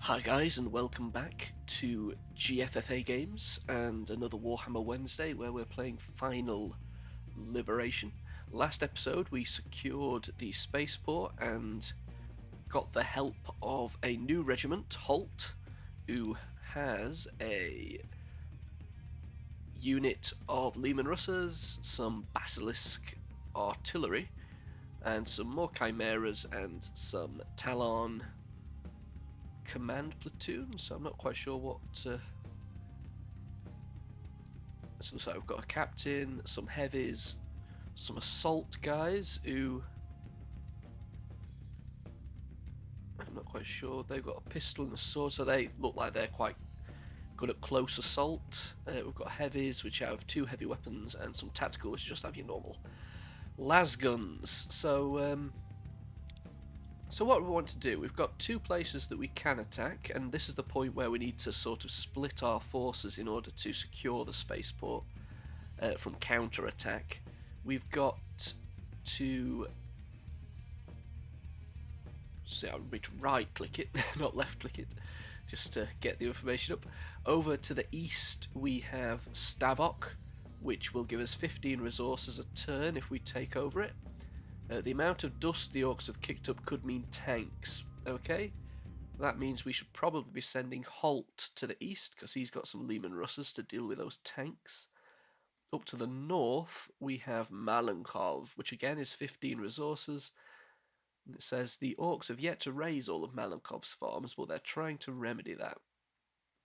Hi guys, and welcome back to GFFA Games and another Warhammer Wednesday where we're playing Final Liberation. Last episode we secured the spaceport and got the help of a new regiment, Holt, who has a unit of Lehman Russers, some Basilisk artillery, and some more Chimeras and some Tallarn command platoon, so I'm not quite sure what. So we've got a captain, some heavies, some assault guys who I'm not quite sure. They've got a pistol and a sword, so they look like they're quite good at close assault. We've got heavies, which have 2 heavy weapons, and some tactical, which just have your normal las guns. So what we want to do, we've got 2 places that we can attack, and this is the point where we need to sort of split our forces in order to secure the spaceport from counter-attack. We've got to... So I'll right-click it, not left-click it, just to get the information up. Over to the east we have Stavok, which will give us 15 resources a turn if we take over it. The amount of dust the orcs have kicked up could mean tanks. Okay, that means we should probably be sending Holt to the east because he's got some Lehman Russers to deal with those tanks. Up to the north we have Malenkov, which again is 15 resources. And it says the orcs have yet to raise all of Malenkov's farms, but they're trying to remedy that.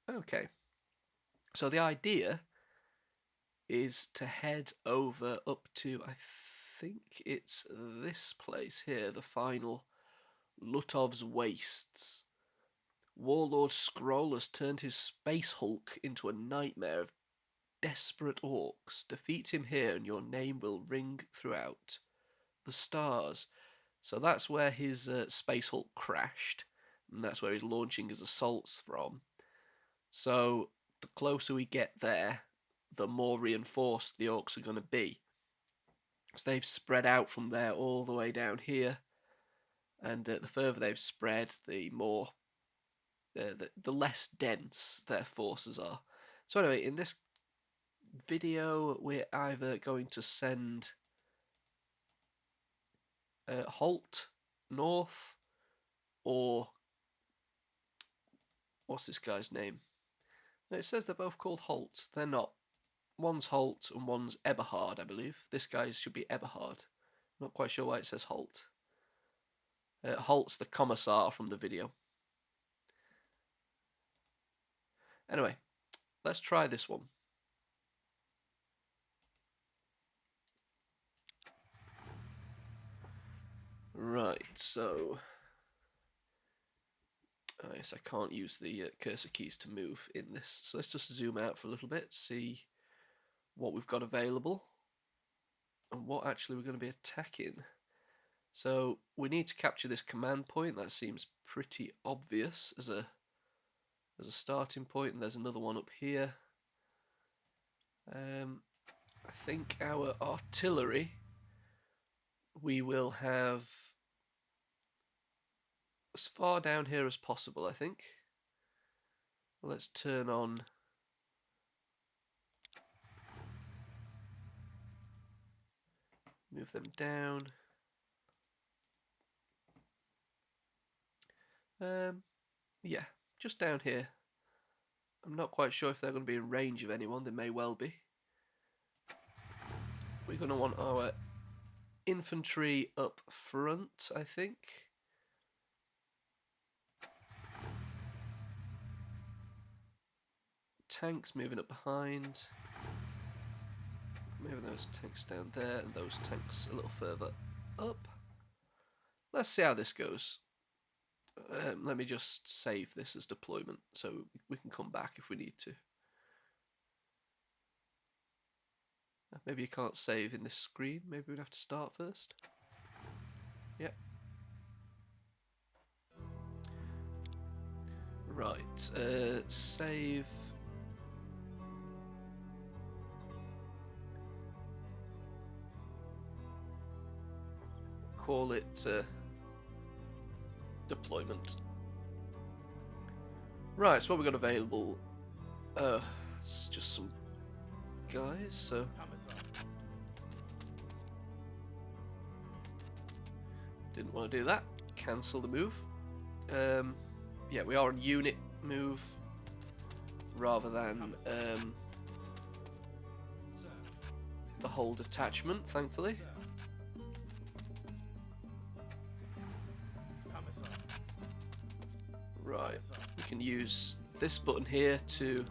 Okay, so the idea is to head over up to, I think it's this place here, the final Lutov's Wastes. Warlord Skroll has turned his Space Hulk into a nightmare of desperate orcs. Defeat him here and your name will ring throughout the stars. So that's where his Space Hulk crashed, and that's where he's launching his assaults from. So the closer we get there, the more reinforced the orcs are going to be. So they've spread out from there all the way down here, and the further they've spread, the more the less dense their forces are. So anyway, in this video, we're either going to send Holt north, or what's this guy's name? No, it says they're both called Holt. They're not. One's Holt and one's Eberhardt, I believe. This guy should be Eberhardt. Not quite sure why it says Holt. Holt's the commissar from the video. Anyway, let's try this one. Right, so... yes, I can't use the cursor keys to move in this. So let's just zoom out for a little bit, see what we've got available, and what actually we're going to be attacking. So we need to capture this command point. That seems pretty obvious as a starting point, and there's another one up here. I think our artillery, we will have as far down here as possible, I think. Let's turn on move them down. Yeah, just down here. I'm not quite sure if they're going to be in range of anyone. They may well be. We're going to want our infantry up front, I think. Tanks moving up behind. Moving those tanks down there and those tanks a little further up. Let's see how this goes. Let me just save this as deployment so we can come back if we need to. Maybe you can't save in this screen. Maybe we'd have to start first. Yep. Right. Save. Call it deployment. Right, so what we've got available? It's just some guys, so didn't want to do that. Cancel the move. Yeah, we are on unit move rather than the hold attachment, thankfully. Right, we can use this button here to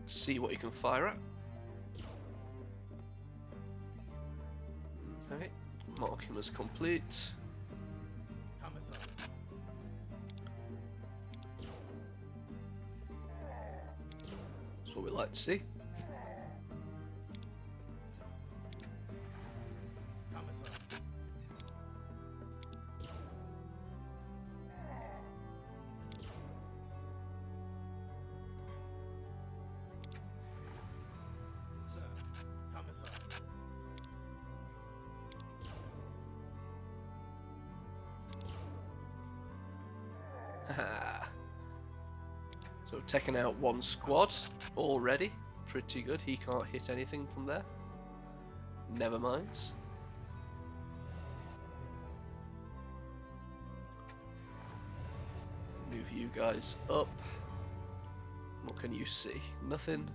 see what you can fire at. Okay, mark him as complete. That's what we like to see. So we've taken out one squad already. Pretty good. He can't hit anything from there. Never mind. Move you guys up. What can you see? Nothing.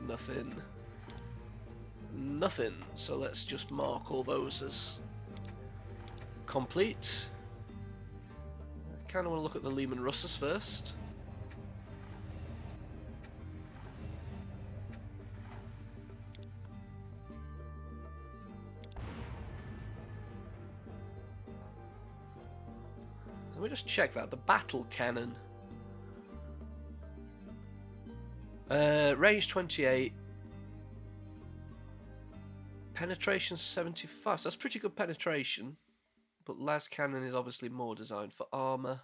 Nothing. Nothing. So let's just mark all those as complete. I kind of want to look at the Lehman Russes first. Let me just check that. The battle cannon. Range 28. Penetration 75. So that's pretty good penetration. But las cannon is obviously more designed for armor.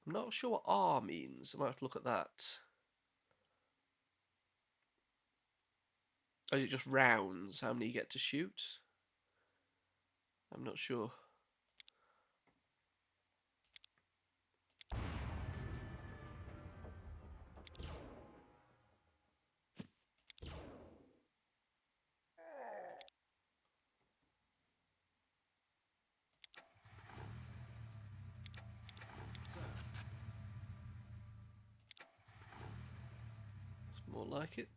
I'm not sure what R means. I might have to look at that. Or is it just rounds? How many you get to shoot? I'm not sure. It's more like it.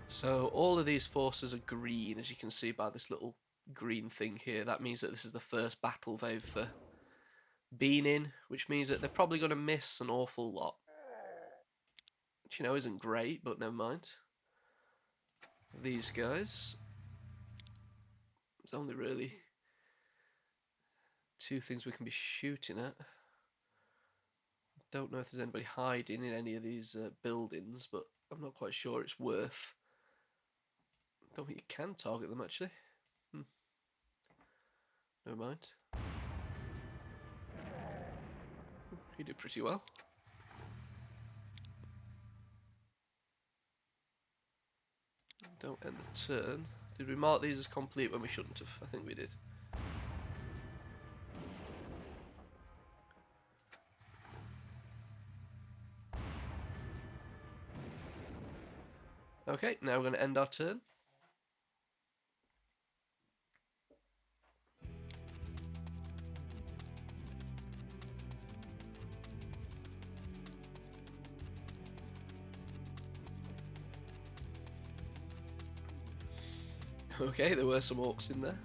So all of these forces are green, as you can see by this little green thing here. That means that this is the first battle they've been in, which means that they're probably going to miss an awful lot. Which, you know, isn't great, but never mind. These guys. There's only really two things we can be shooting at. Don't know if there's anybody hiding in any of these buildings, but I'm not quite sure it's worth. Don't think you can target them, actually. Never mind. You did pretty well. Don't end the turn. Did we mark these as complete when we shouldn't have? I think we did. Okay, now we're going to end our turn. Okay, there were some orcs in there.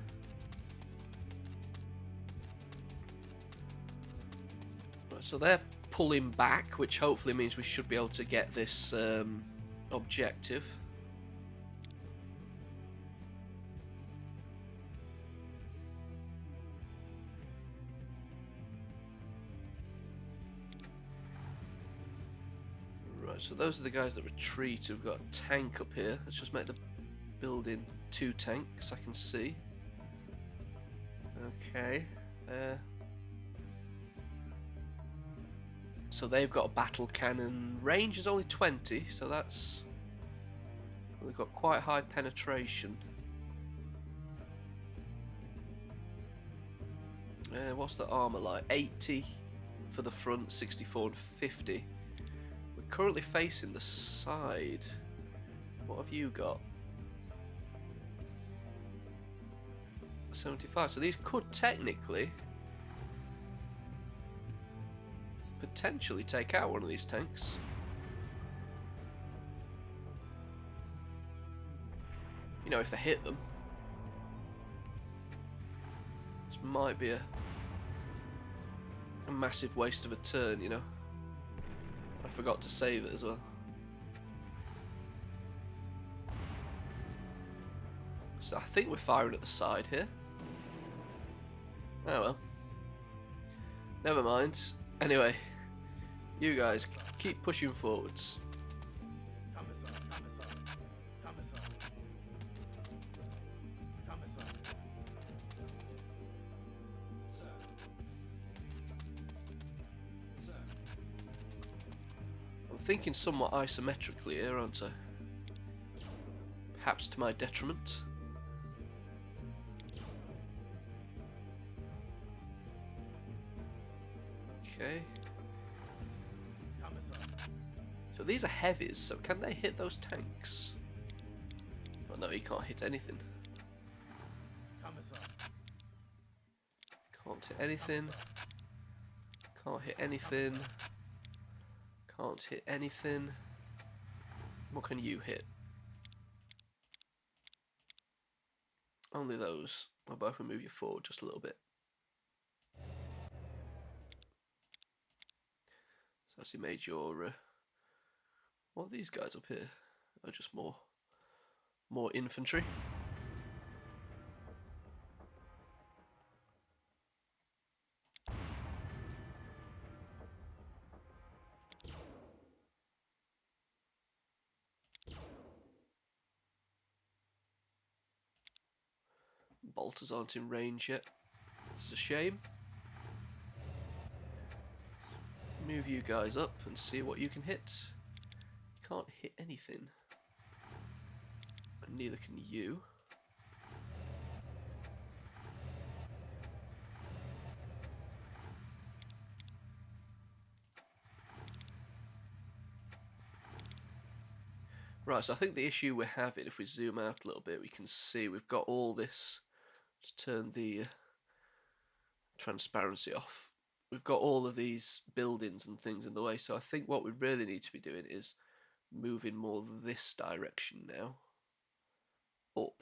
Right, so they're pulling back, which hopefully means we should be able to get this objective. Right, So those are the guys that retreat. We've got a tank up here. Let's just make the building 2 tanks I can see. Okay. So they've got a battle cannon. Range is only 20, so that's... We've got quite high penetration. What's the armour like? 80 for the front, 64 and 50. We're currently facing the side. What have you got? 75. So these could technically potentially take out one of these tanks. You know, if they hit them. This might be a massive waste of a turn, you know. I forgot to save it as well. So I think we're firing at the side here. Oh well. Never mind. Anyway, you guys keep pushing forwards. I'm thinking somewhat isometrically here, aren't I? Perhaps to my detriment. Okay. So these are heavies, so can they hit those tanks? Oh no, he can't hit anything. Can't hit anything. Can't hit anything. Can't hit anything. What can you hit? Only those. I'll both move you forward just a little bit. So as you made your what are these guys up here? Oh, just more infantry. Bolters aren't in range yet. This is a shame. Move you guys up and see what you can hit. You can't hit anything. And neither can you. Right, so I think the issue we're having, if we zoom out a little bit, we can see we've got all this. Let's turn the transparency off. We've got all of these buildings and things in the way, so I think what we really need to be doing is moving more this direction now. Up,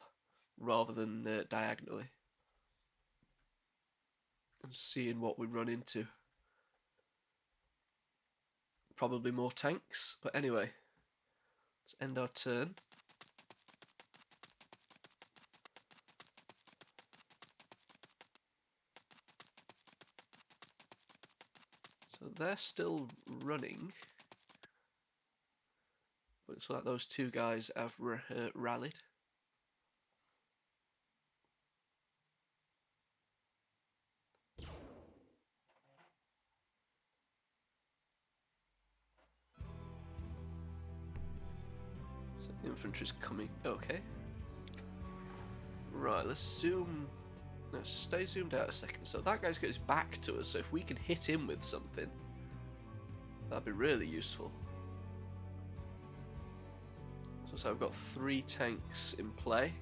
rather than diagonally. And seeing what we run into. Probably more tanks, but anyway. Let's end our turn. So they're still running. But it's like those two guys have rallied. So the infantry's coming. Okay. Right, let's zoom. Let's stay zoomed out a second. So that guy's got his back to us, so if we can hit him with something, that'd be really useful. So I've got 3 tanks in play.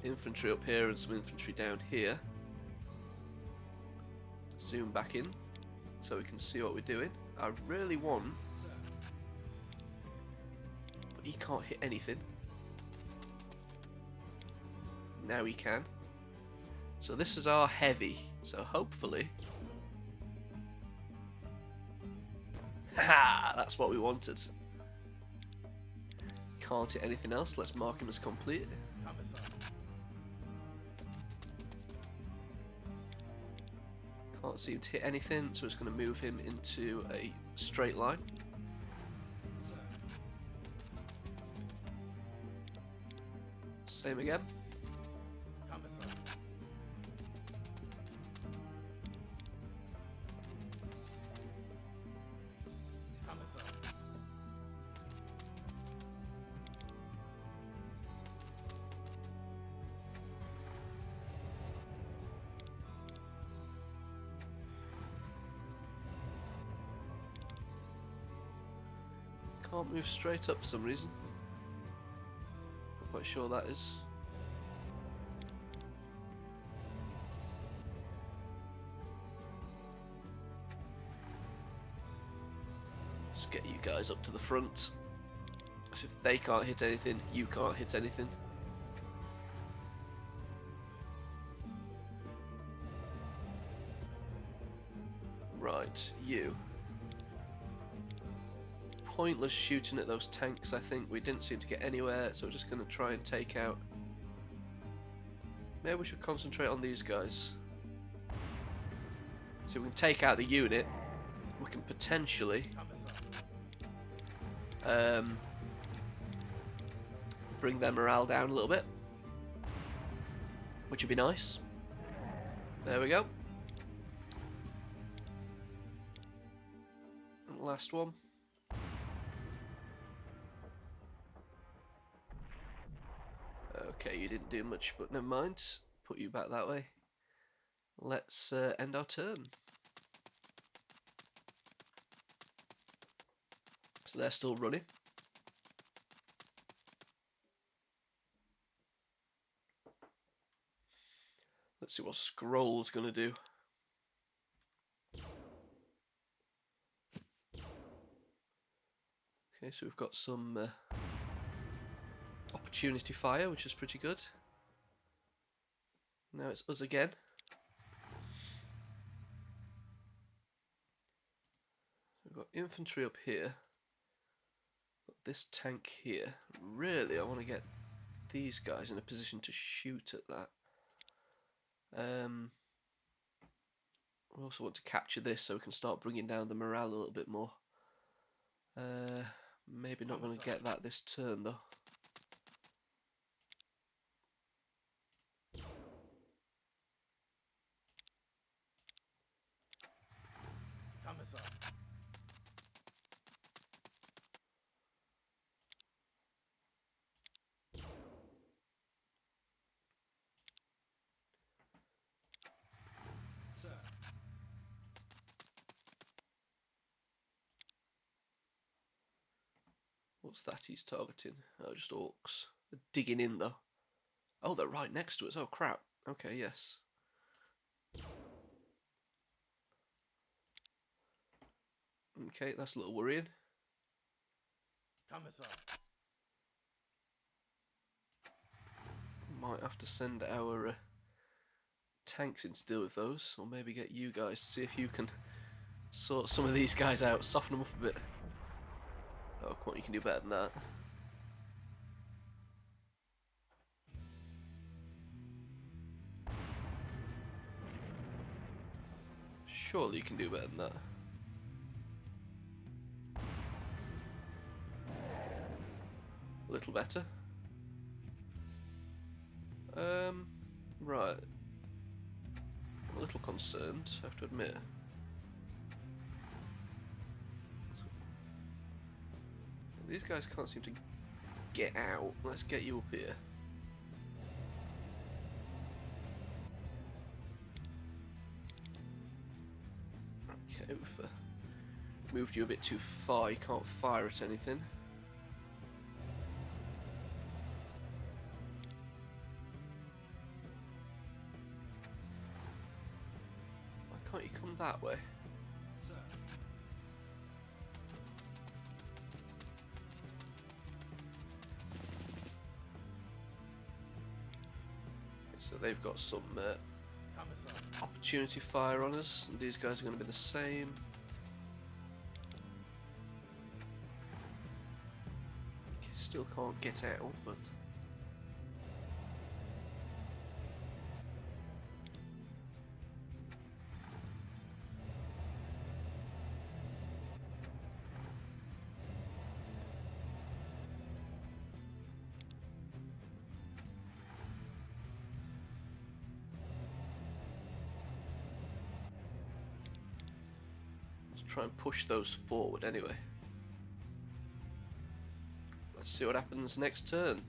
Infantry up here and some infantry down here. Zoom back in so we can see what we're doing. I really want... But he can't hit anything. Now he can. So this is our heavy. So hopefully... Ha! That's what we wanted. Can't hit anything else. Let's mark him as complete. Can't seem to hit anything, so it's going to move him into a straight line. Same again. Can't move straight up for some reason. Not quite sure that is. Let's get you guys up to the front. So if they can't hit anything, you can't hit anything. Right, you. Pointless shooting at those tanks, I think. We didn't seem to get anywhere, so we're just going to try and take out... Maybe we should concentrate on these guys. So we can take out the unit. We can potentially... bring their morale down a little bit. Which would be nice. There we go. And last one. Okay, you didn't do much, but never mind. Put you back that way. Let's end our turn. So they're still running. Let's see what Scroll's going to do. Okay, so we've got some opportunity fire, which is pretty good. Now it's us again. We've got infantry up here. Got this tank here. Really, I want to get these guys in a position to shoot at that. We also want to capture this so we can start bringing down the morale a little bit more. Maybe not going to get that this turn though. What's that he's targeting? Oh, just orcs. They're digging in though. Oh, they're right next to us. Oh crap. Okay, yes. Okay, that's a little worrying. Might have to send our tanks in to deal with those, or maybe get you guys to see if you can sort some of these guys out, soften them up a bit. Oh, come on, you can do better than that. Surely you can do better than that. A little better. Right. I'm a little concerned, I have to admit. These guys can't seem to get out. Let's get you up here. Okay, we've moved you a bit too far. You can't fire at anything. Why can't you come that way? So they've got some opportunity fire on us, and these guys are going to be the same. Still can't get out, but try and push those forward anyway. Let's see what happens next turn.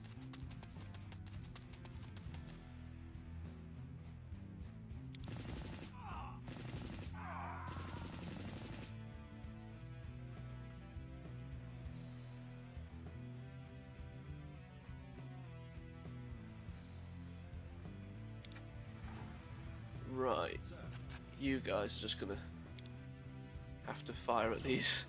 Right, you guys are just gonna have to fire at these.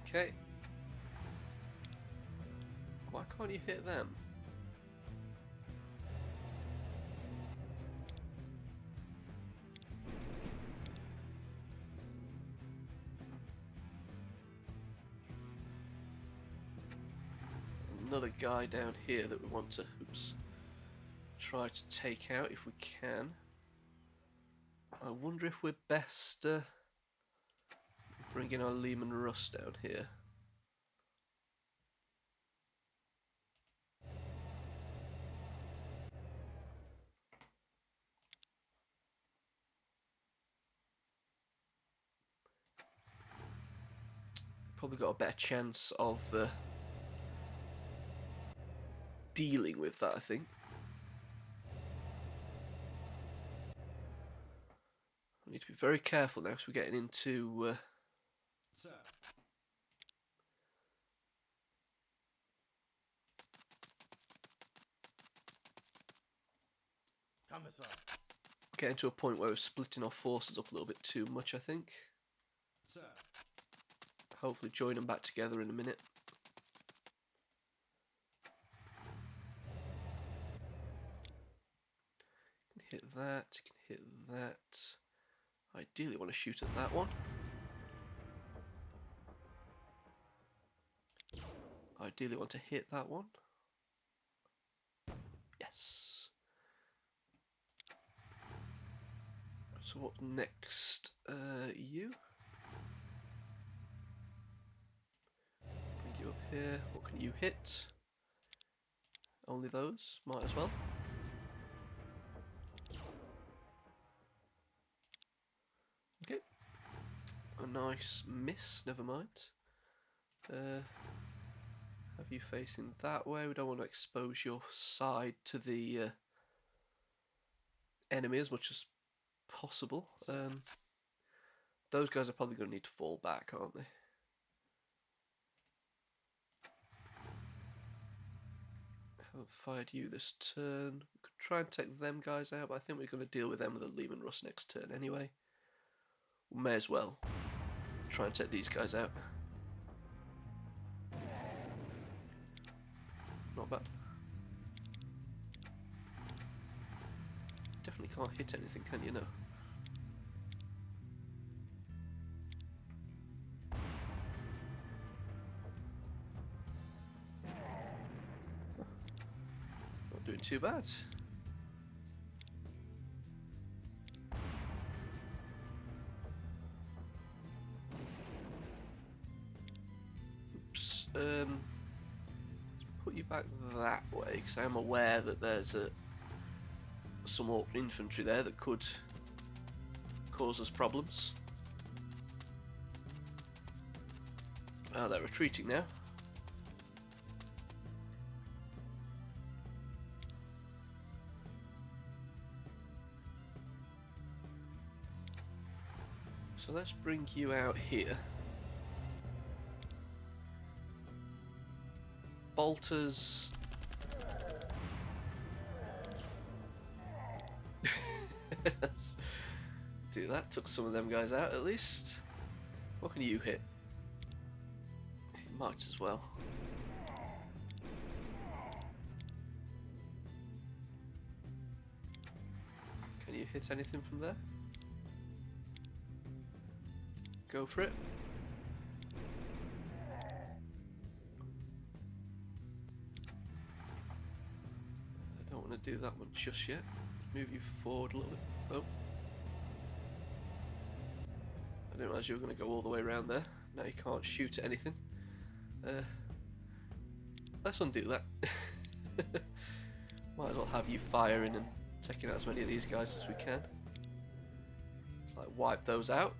Okay. Why can't you hit them? Another guy down here that we want to, try to take out if we can. I wonder if we're best bringing our Lehman Russ down here. Probably got a better chance of dealing with that, I think. We need to be very careful now because we're getting into getting to a point where we're splitting our forces up a little bit too much, I think. Hopefully join them back together in a minute. You can hit that, you can hit that. Ideally want to shoot at that one. Ideally want to hit that one. Yes. So what next? You? Bring you up here. What can you hit? Only those? Might as well. Okay. A nice miss, never mind. Have you facing that way? We don't want to expose your side to the enemy as much as possible. Those guys are probably going to need to fall back, aren't they? Haven't fired you this turn. We could try and take them guys out, but I think we're going to deal with them with a Lehman Russ next turn anyway. We may as well try and take these guys out. Not bad. Definitely can't hit anything, can you? No. Not doing too bad. Oops. Let's put you back that way because I am aware that there's some orc infantry there that could cause us problems. Ah, they're retreating now. So let's bring you out here. Bolters. Do that, took some of them guys out at least. What can you hit? Might as well. Can you hit anything from there? Go for it. I don't want to do that one just yet. Move you forward a little bit. Oh. I didn't realise you were going to go all the way around there. Now you can't shoot at anything. Let's undo that. Might as well have you firing and taking out as many of these guys as we can. Let's like wipe those out.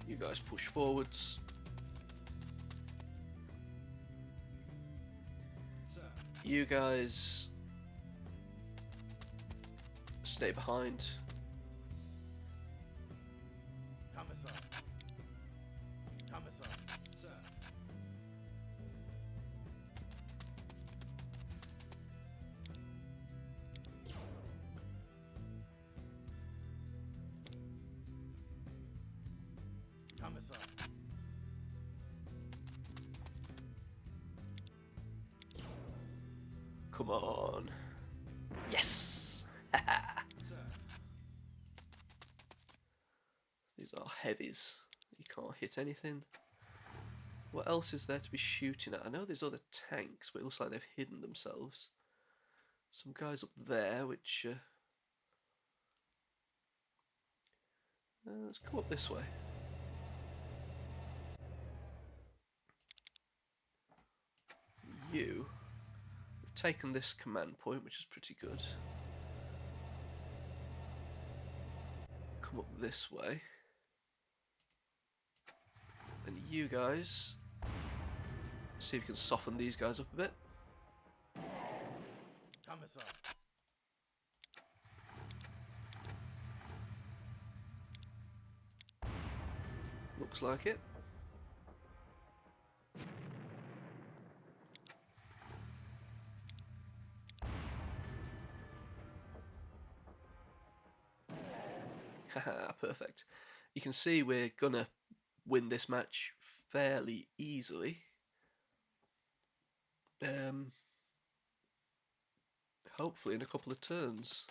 You guys push forwards. You guys stay behind. Come on. Yes! These are heavies. You can't hit anything. What else is there to be shooting at? I know there's other tanks, but it looks like they've hidden themselves. Some guys up there, which... let's come up this way. We've taken this command point, which is pretty good. Come up this way. And you guys, see if you can soften these guys up a bit. Looks like it. Haha, perfect. You can see we're gonna win this match fairly easily. Hopefully in a couple of turns.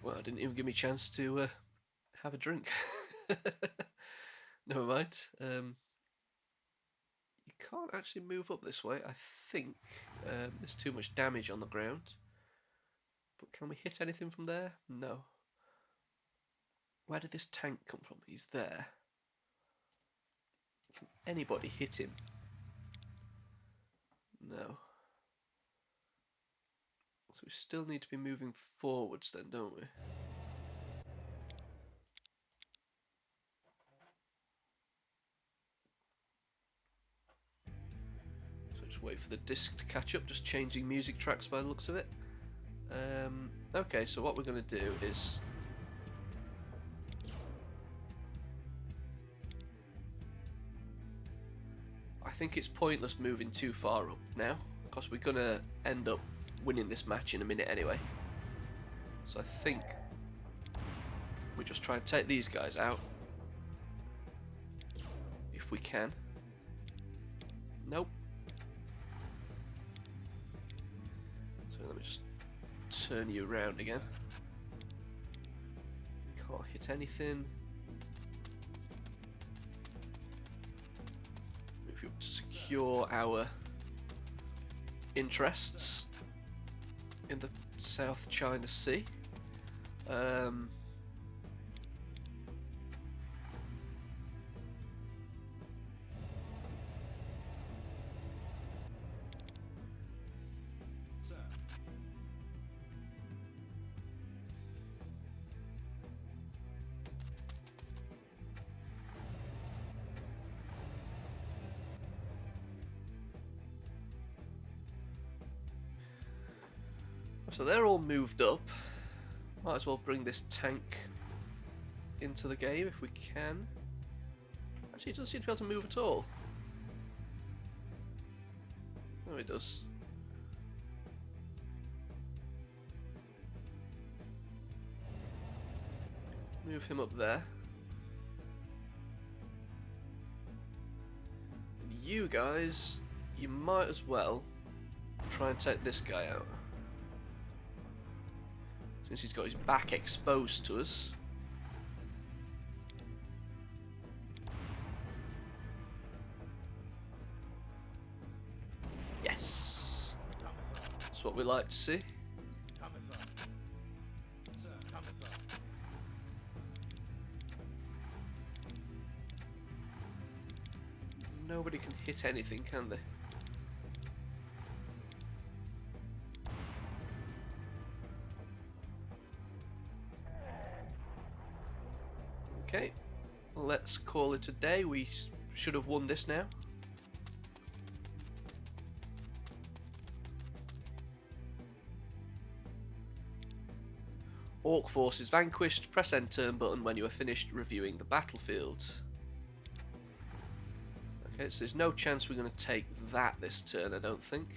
Well, it didn't even give me a chance to have a drink. Never mind. You can't actually move up this way. I think there's too much damage on the ground. But can we hit anything from there? No. Where did this tank come from? He's there. Can anybody hit him? No. So we still need to be moving forwards then, don't we? So just wait for the disc to catch up, just changing music tracks by the looks of it. Okay, so what we're going to do is... I think it's pointless moving too far up now, because we're going to end up winning this match in a minute anyway. So I think we just try and take these guys out. If we can. Nope. So let me just turn you around again. Can't hit anything. Move you up to secure our interests in the South China Sea. So they're all moved up. Might as well bring this tank into the game if we can. Actually, it doesn't seem to be able to move at all. Oh, it does. Move him up there. And you guys, you might as well try and take this guy out. Since he's got his back exposed to us. Yes! That's what we like to see. Nobody can hit anything, can they? Okay, let's call it a day. We should have won this now. Orc forces vanquished. Press end turn button when you are finished reviewing the battlefield. Okay, so there's no chance we're going to take that this turn, I don't think.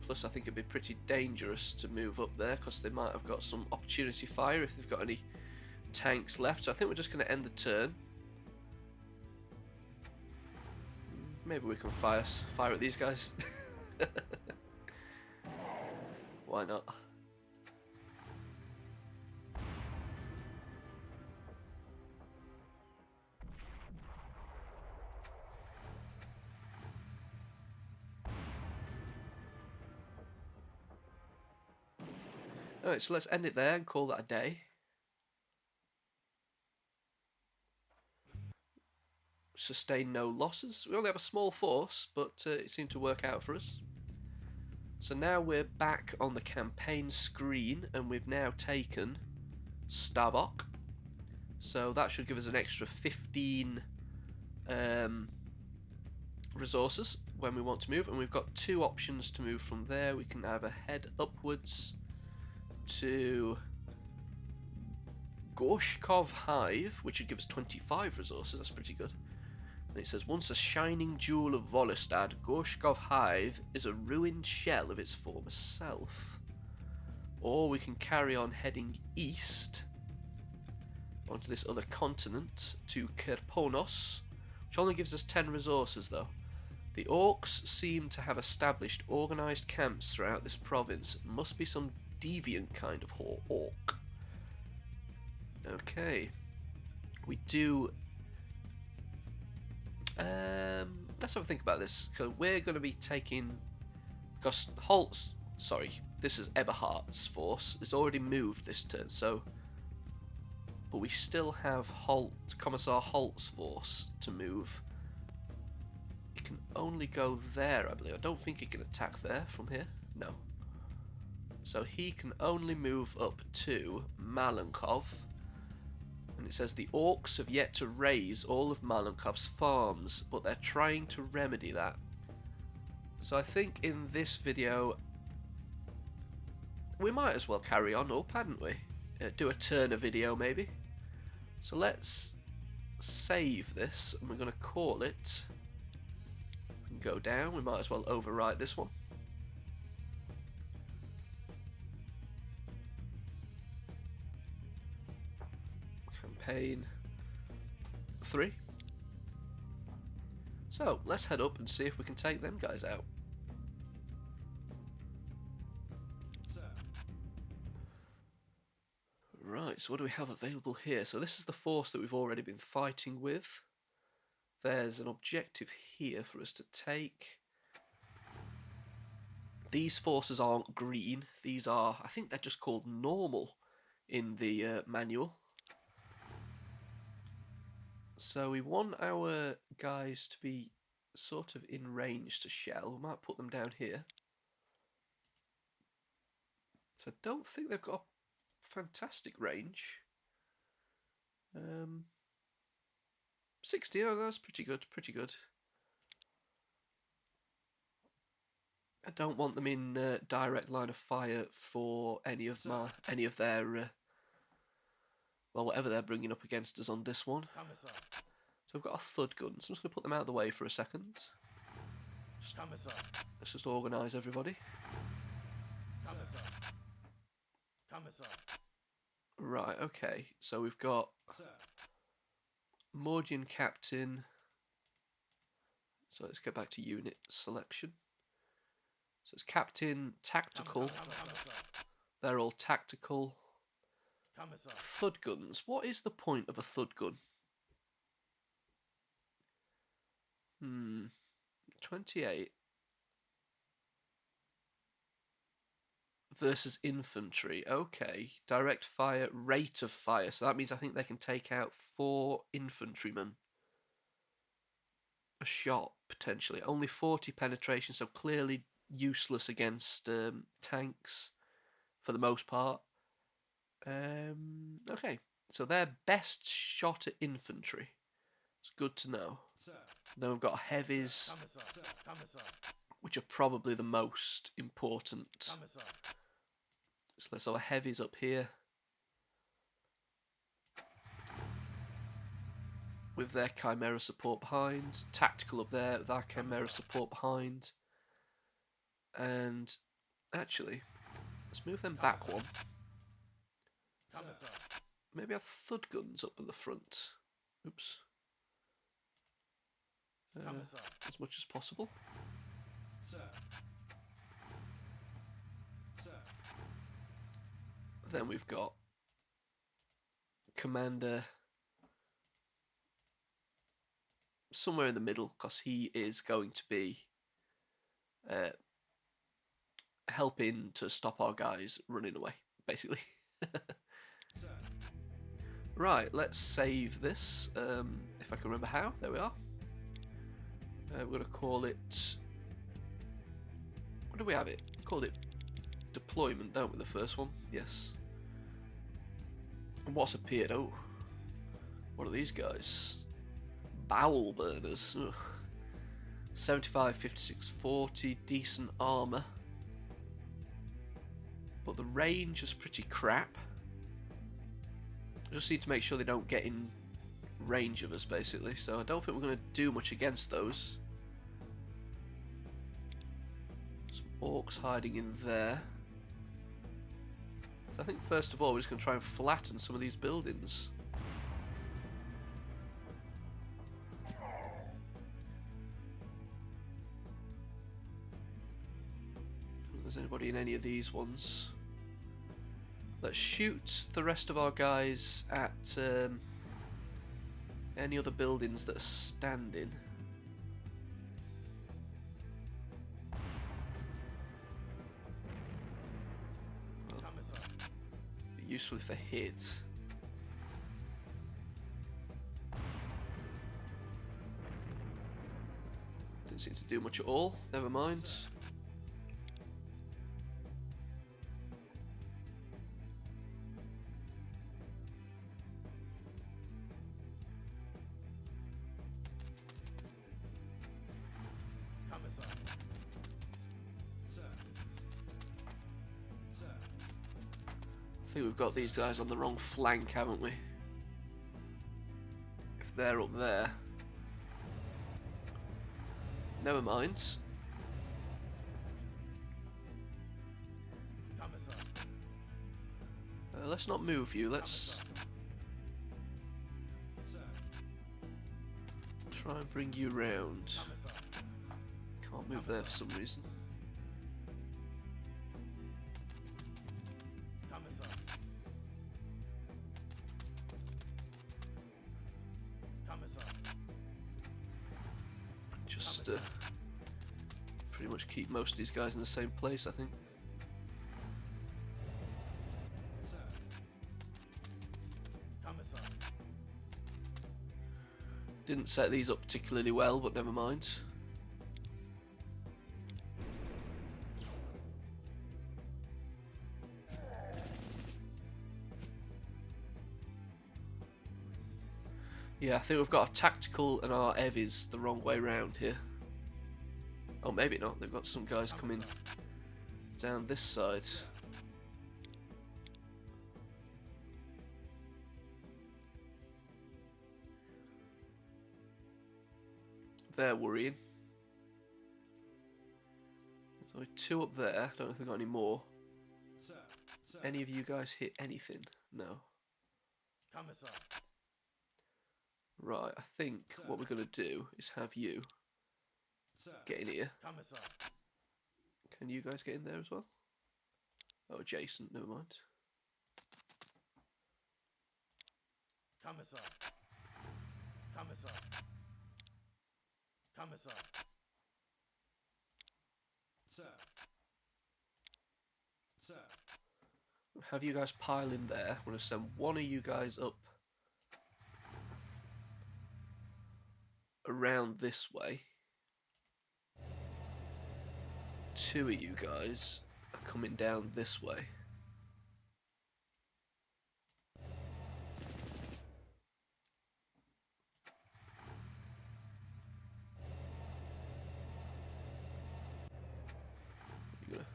Plus, I think it'd be pretty dangerous to move up there because they might have got some opportunity fire if they've got any tanks left. So I think we're just going to end the turn. Maybe we can fire at these guys. Why not? Alright, so let's end it there and call that a day. Sustain no losses. We only have a small force, but it seemed to work out for us. So now we're back on the campaign screen, and we've now taken Stavok. So that should give us an extra 15 resources when we want to move, and we've got two options to move from there. We can either head upwards to Gorshkov Hive, which would give us 25 resources. That's pretty good. And it says, once a shining jewel of Volostad, Gorshkov Hive is a ruined shell of its former self. Or we can carry on heading east onto this other continent to Kirponos, which only gives us 10 resources though. The orcs seem to have established organised camps throughout this province. Must be some deviant kind of orc. Okay. We do... let's have a think about this, because we're going to be taking... Because Holt's... Sorry, this is Eberhardt's force. It's already moved this turn, so... But we still have Commissar Holt's force to move. It can only go there, I believe. I don't think it can attack there from here. No. So he can only move up to Malenkov. And it says the orcs have yet to raise all of Malenkov's farms, but they're trying to remedy that. So I think in this video we might as well carry on up, hadn't we? Do a Turner video maybe. So let's save this, and we're going to call it... We can go down, we might as well overwrite this one. Campaign 3. So let's head up and see if we can take them guys out. Right, so what do we have available here? So this is the force that we've already been fighting with. There's an objective here for us to take. These forces aren't green. These are, I think they're just called normal in the manual. So we want our guys to be sort of in range to shell. We might put them down here. So I don't think they've got a fantastic range. 60, oh, that's pretty good, pretty good. I don't want them in direct line of fire for any of their well, whatever they're bringing up against us on this one. So we've got a thud gun, so I'm just going to put them out of the way for a second. Let's just organise everybody. Right, okay, so we've got Morgian Captain. So let's get back to unit selection. So it's Captain, Tactical. They're all tactical. Thud guns. What is the point of a thud gun? 28 versus infantry. Okay, direct fire, rate of fire. So that means I think they can take out 4 infantrymen a shot, potentially. Only 40 penetration, so clearly useless against tanks for the most part. Okay, so they're best shot at infantry. It's good to know. Then we've got heavies, which are probably the most important. So let's have heavies up here. With their Chimera support behind. Tactical up there with our Chimera support behind. And actually, let's move them back one. Maybe have Thud guns up at the front. Oops. As much as possible. Then we've got Commander somewhere in the middle, because he is going to be helping to stop our guys running away, basically. Right, let's save this, if I can remember how. There we are. We're going to call it... What do we have it? Called it deployment, don't we, the first one? Yes. And what's appeared? Oh. What are these guys? Bowel burners. Ugh. 75, 56, 40. Decent armour. But the range is pretty crap. I just need to make sure they don't get in range of us, basically. So I don't think we're going to do much against those. Some orcs hiding in there. So I think first of all we're just going to try and flatten some of these buildings. If there's anybody in any of these ones. Let's shoot the rest of our guys at any other buildings that are standing. Well, be useful if they hit. Didn't seem to do much at all. Never mind. I think we've got these guys on the wrong flank, haven't we? If they're up there. Never mind. Let's not move you, let's try and bring you round. Can't move there for some reason. Just pretty much keep most of these guys in the same place, I think. Didn't set these up particularly well, but never mind. Yeah, I think we've got our tactical and our heavies the wrong way round here. Oh, maybe not. They've got some guys coming down this side. They're worrying. There's only 2 up there. Don't know if they've got any more. Any of you guys hit anything? No. Right, I think what we're going to do is have you get in here. Can you guys get in there as well? Oh, adjacent, never mind. Have you guys pile in there. I'm going to send one of you guys up around this way. Two of you guys are coming down this way. You're going to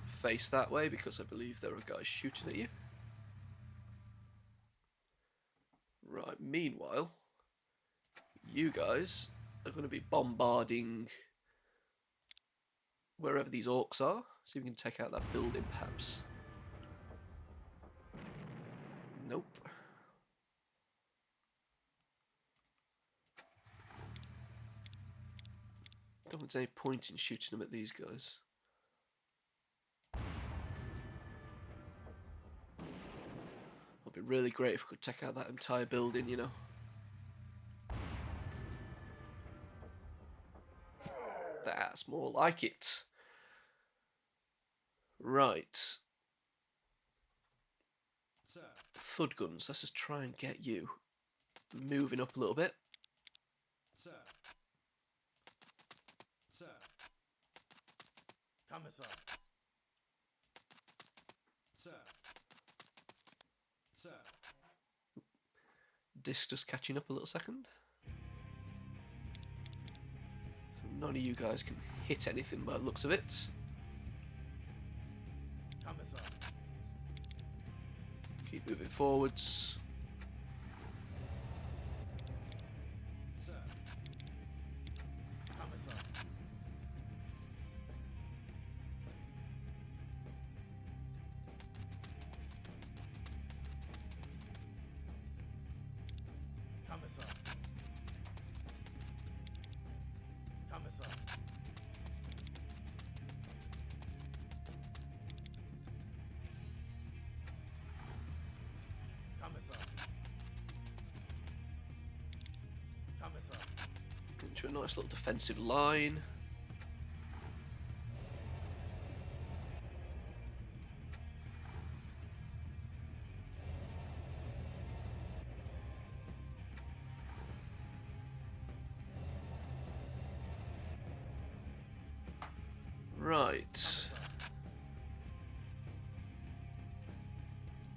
face that way because I believe there are guys shooting at you. Right, meanwhile, you guys are going to be bombarding wherever these orcs are. See if we can take out that building, perhaps. Nope. Don't think there's any point in shooting them at these guys. It'd be really great if we could take out that entire building, you know. That's more like it. Right. Thud guns, let's just try and get you moving up a little bit. Disc just catching up a little second. So none of you guys can hit anything by the looks of it. Keep moving forwards. Into a nice little defensive line. Right.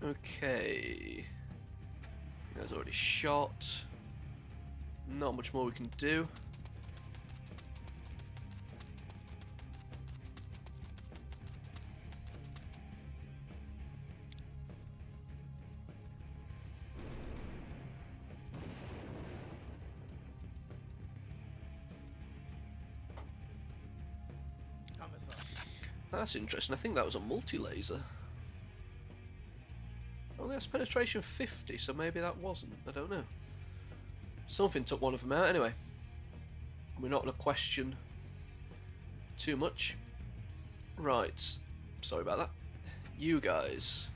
Okay. You guys already shot. Not much more we can do. That's interesting. I think that was a multi-laser. Oh, that's penetration 50, so maybe that wasn't. I don't know. Something took one of them out. Anyway, we're not going to question too much. Right. Sorry about that. You guys.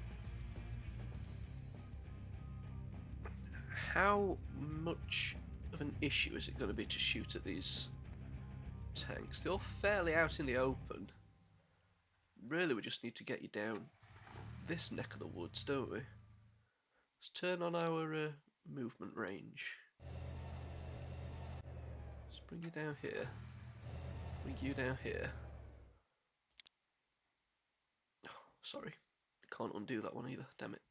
How much of an issue is it going to be to shoot at these tanks? They're all fairly out in the open. Really, we just need to get you down this neck of the woods, don't we? Let's turn on our movement range. Let's bring you down here. Bring you down here. Oh, sorry. Can't undo that one either, damn it.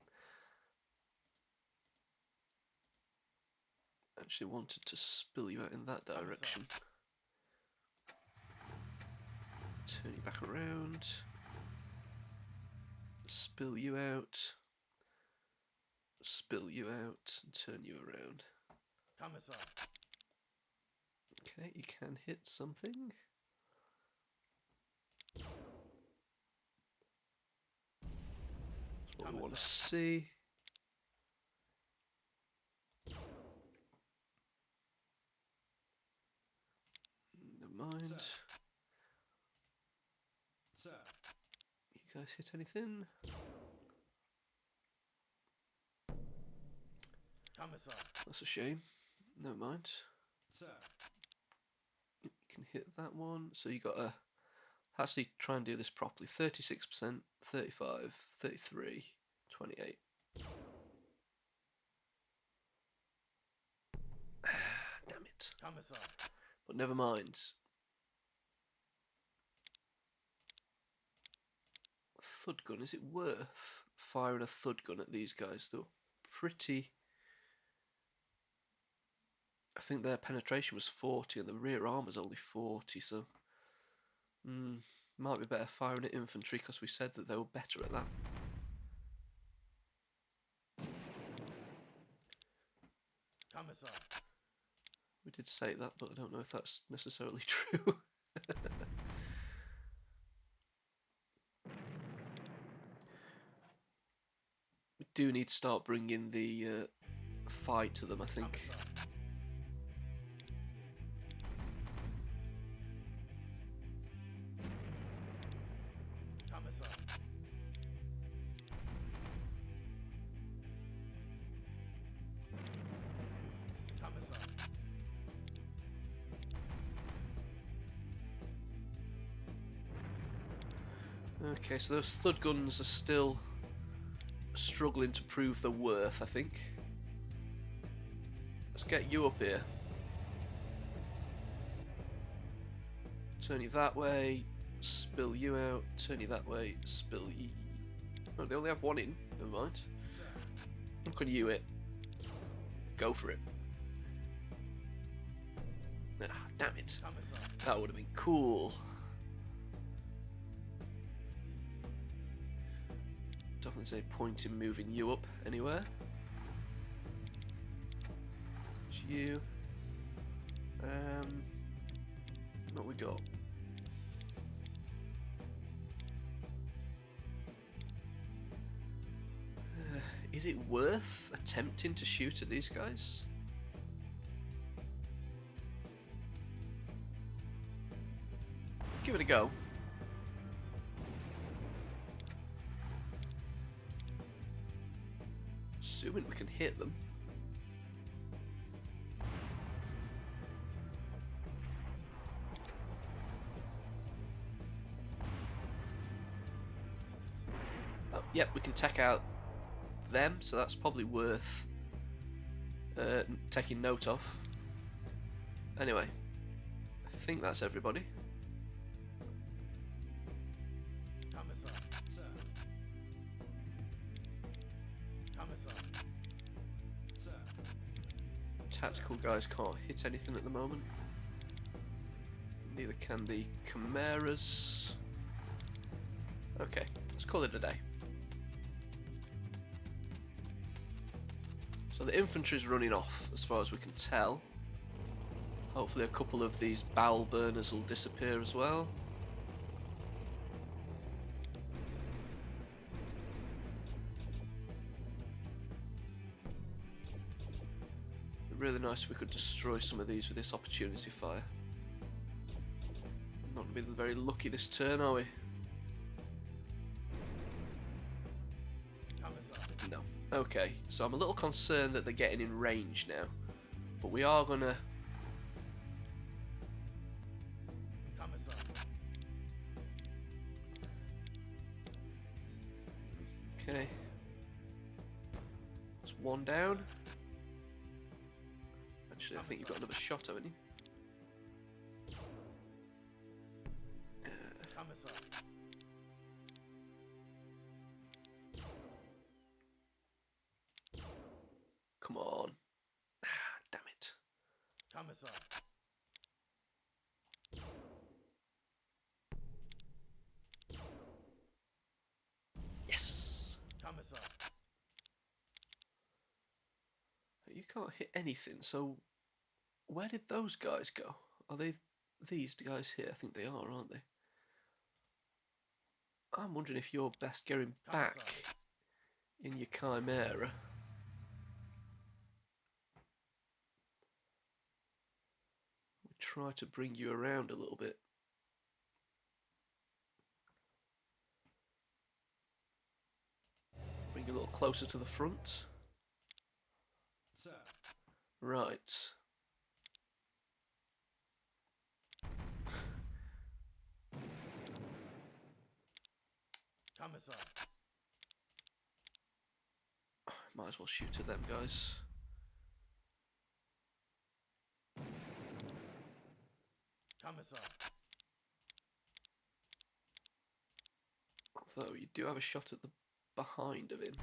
Actually wanted to spill you out in that direction. Turn you back around. Spill you out. Spill you out and turn you around. Okay, you can hit something. That's what we want to see. Never mind. You guys hit anything? That's a shame. Never mind. You can hit that one. So you got a Actually, try and do this properly. 36%, 35, 33, 28. Damn it. But never mind. Thud gun, is it worth firing a thud gun at these guys though? Pretty... I think their penetration was 40 and the rear armor's only 40, so... might be better firing at infantry because we said that they were better at that. We did say that, but I don't know if that's necessarily true. We do need to start bringing the fight to them, I think. Okay, so those thud guns are still struggling to prove their worth, I think. Let's get you up here. Turn you that way, spill you out, turn you that way, spill you... Oh, they only have one in, never mind. Look on you it. Go for it. Ah, damn it. That would have been cool. Definitely say point in moving you up anywhere. It's you. What we got? Is it worth attempting to shoot at these guys? Let's give it a go. Assuming we can hit them. Oh, yep, we can take out them, so that's probably worth taking note of. Anyway, I think that's everybody. Tactical guys can't hit anything at the moment. Neither can the chimeras. Okay, let's call it a day. So the infantry's running off, as far as we can tell. Hopefully a couple of these bowel burners will disappear as well. It'd be really nice if we could destroy some of these with this opportunity fire. Not going to be very lucky this turn, are we? No. Okay, so I'm a little concerned that they're getting in range now, but we are gonna... Okay. There's one down. Actually, I think you've got another shot, haven't you? Come on. Ah, damn it. Yes! You can't hit anything, so where did those guys go? Are they these guys here? I think they are, aren't they? I'm wondering if you're best going back in your chimera. We try to bring you around a little bit. Bring you a little closer to the front. Right. Might as well shoot at them guys. Although you do have a shot at the behind of him.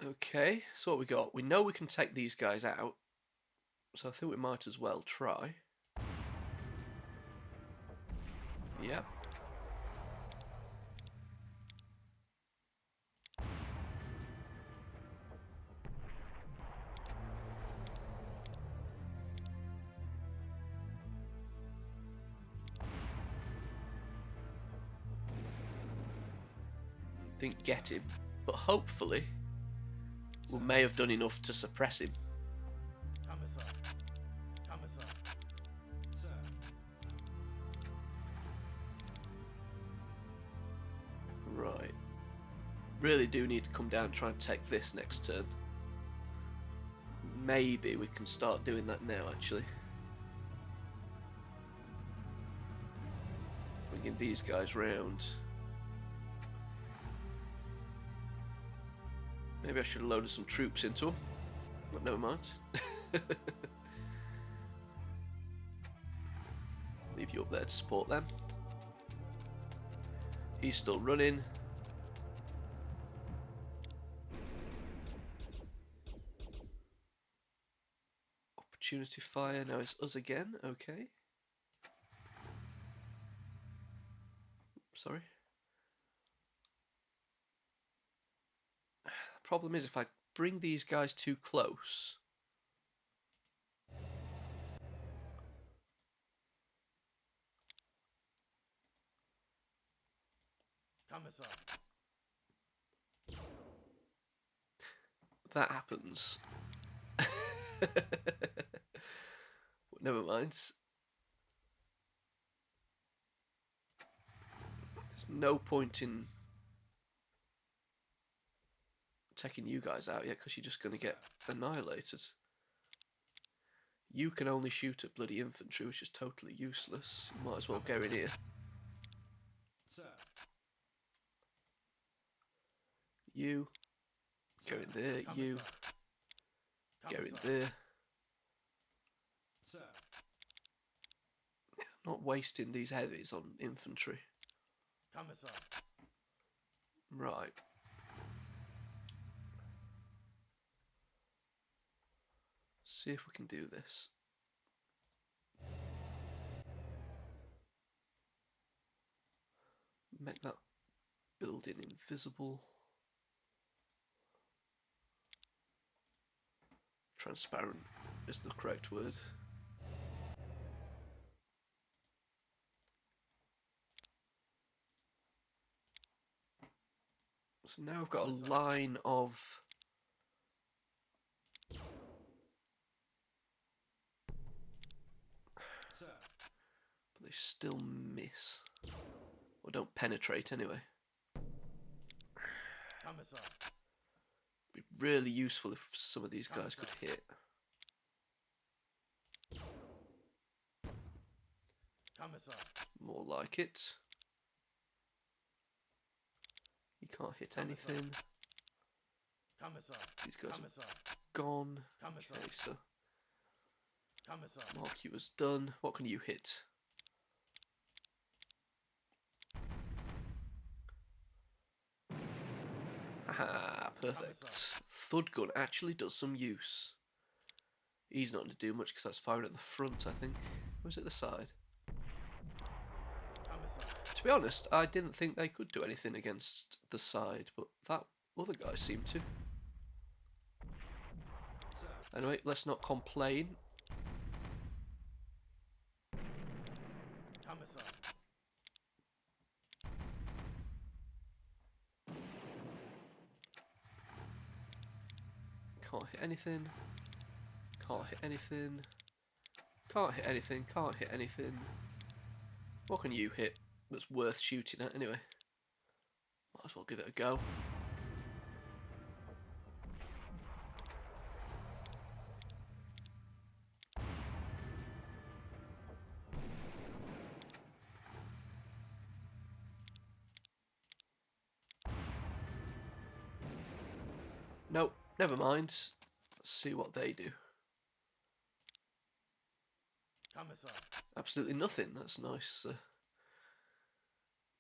Okay, so what we got? We know we can take these guys out, so I think we might as well try. Yep. Didn't get him, but hopefully we may have done enough to suppress him. Right. Really do need to come down and try and take this next turn. Maybe we can start doing that now, actually. Bringing these guys round. Maybe I should have loaded some troops into them, but never mind. Leave you up there to support them. He's still running. Opportunity fire, now it's us again, okay. Sorry. The problem is if I bring these guys too close, that happens. But never mind. There's no point in taking you guys out yet because you're just going to get annihilated. You can only shoot at bloody infantry, which is totally useless. You might as well go in here. You go in there. You go in there. Not wasting these heavies on infantry. Right. See if we can do this. Make that building invisible. Transparent is the correct word. So now I've got a line of but they still miss. Or don't penetrate anyway. Be really useful if some of these guys could hit. More like it. You can't hit anything. These guys are gone. Okay, so mark you as done. What can you hit? Aha, perfect. Thud gun actually does some use. He's not going to do much because that's firing at the front, I think. Or is it the side? To be honest, I didn't think they could do anything against the side, but that other guy seemed to. Anyway, let's not complain. Can't hit anything. Can't hit anything. Can't hit anything. Can't hit anything. What can you hit that's worth shooting at anyway? Might as well give it a go. Nope, never mind. Let's see what they do. Absolutely nothing. That's nice.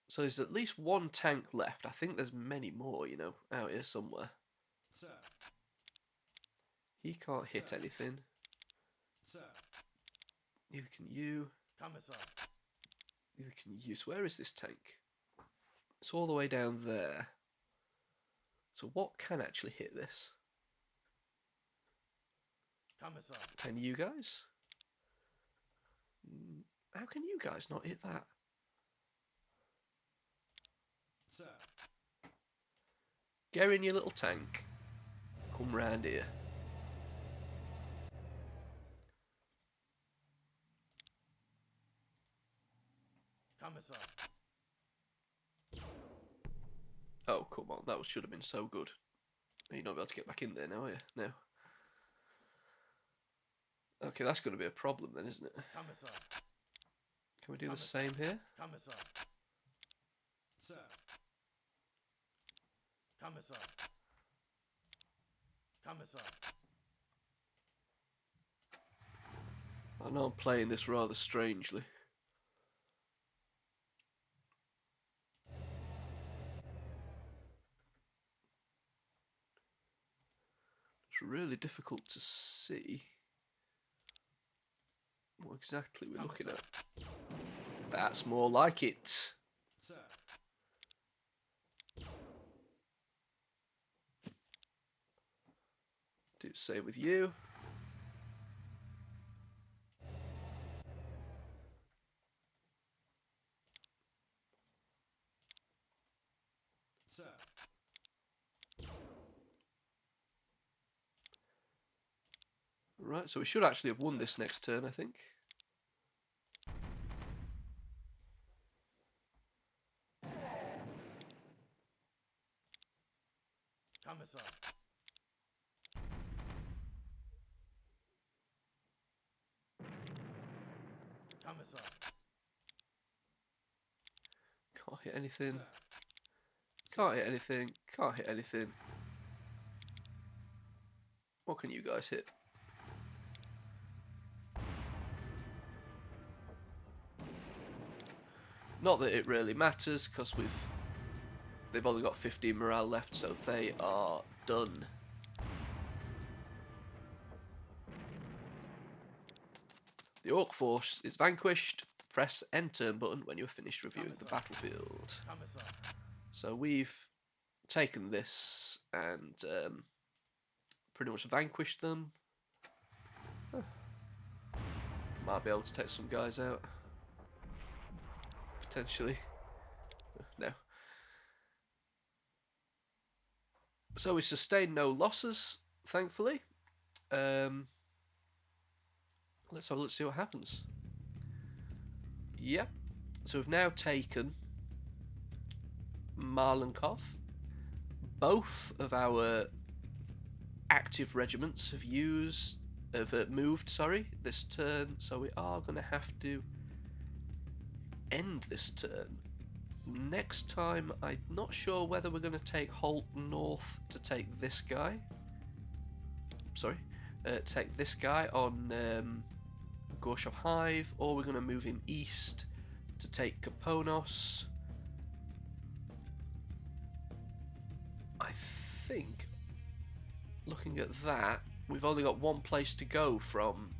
So there's at least one tank left. I think there's many more, you know, out here somewhere. He can't hit anything. Neither can you. Neither can you. So where is this tank? It's all the way down there. So what can actually hit this? Can you guys? How can you guys not hit that? Get in your little tank. Come round here. Oh, come on. That should have been so good. You're not able to get back in there now, are you? No. Okay, that's going to be a problem then, isn't it? Can we do the same here? I know I'm playing this rather strangely. It's really difficult to see what exactly we're looking at. That's more like it. Do the same with you. Right, so we should actually have won this next turn, I think. Can't hit anything. Can't hit anything. Can't hit anything. What can you guys hit? Not that it really matters, because they've only got 15 morale left, so they are done. The Orc force is vanquished. Press end turn button when you're finished reviewing the battlefield. So we've taken this and pretty much vanquished them. Might be able to take some guys out. Potentially. No. So we sustained no losses, thankfully. Let's have a look to see what happens. Yep. So we've now taken Marlenkov. Both of our active regiments have moved this turn, so we are going to have to end this turn. Next time, I'm not sure whether we're going to take Holt north to take this guy. Take this guy on Gorshov Hive, or we're going to move him east to take Kaponos. I think, looking at that, we've only got one place to go from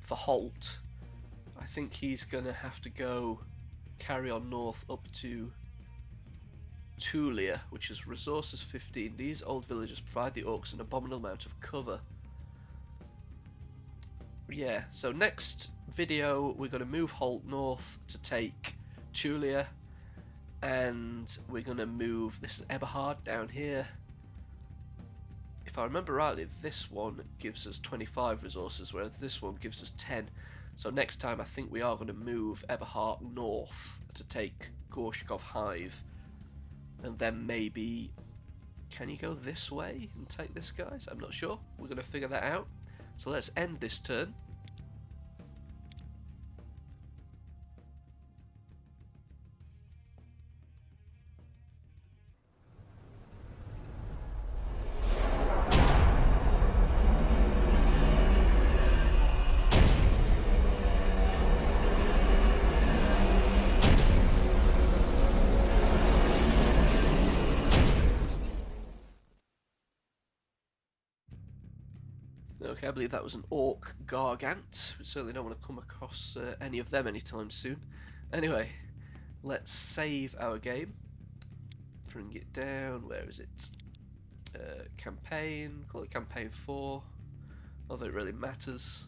for Holt. I think he's going to have to go carry on north up to Tulia, which is resources 15. These old villagers provide the orcs an abominable amount of cover. Yeah, so next video we're going to move Holt north to take Tulia, and we're going to move, this is Eberhardt down here, if I remember rightly, this one gives us 25 resources, whereas this one gives us 10. So next time I think we are going to move Eberhardt north to take Gorshkov Hive, and then maybe, can you go this way and take this, guys? I'm not sure. We're going to figure that out. So let's end this turn. Okay, I believe that was an Orc Gargant. We certainly don't want to come across any of them anytime soon. Anyway, let's save our game. Bring it down. Where is it? Campaign. Call it Campaign 4. Although it really matters.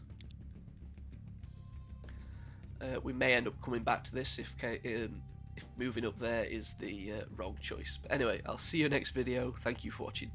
We may end up coming back to this if moving up there is the wrong choice. But anyway, I'll see you next video. Thank you for watching.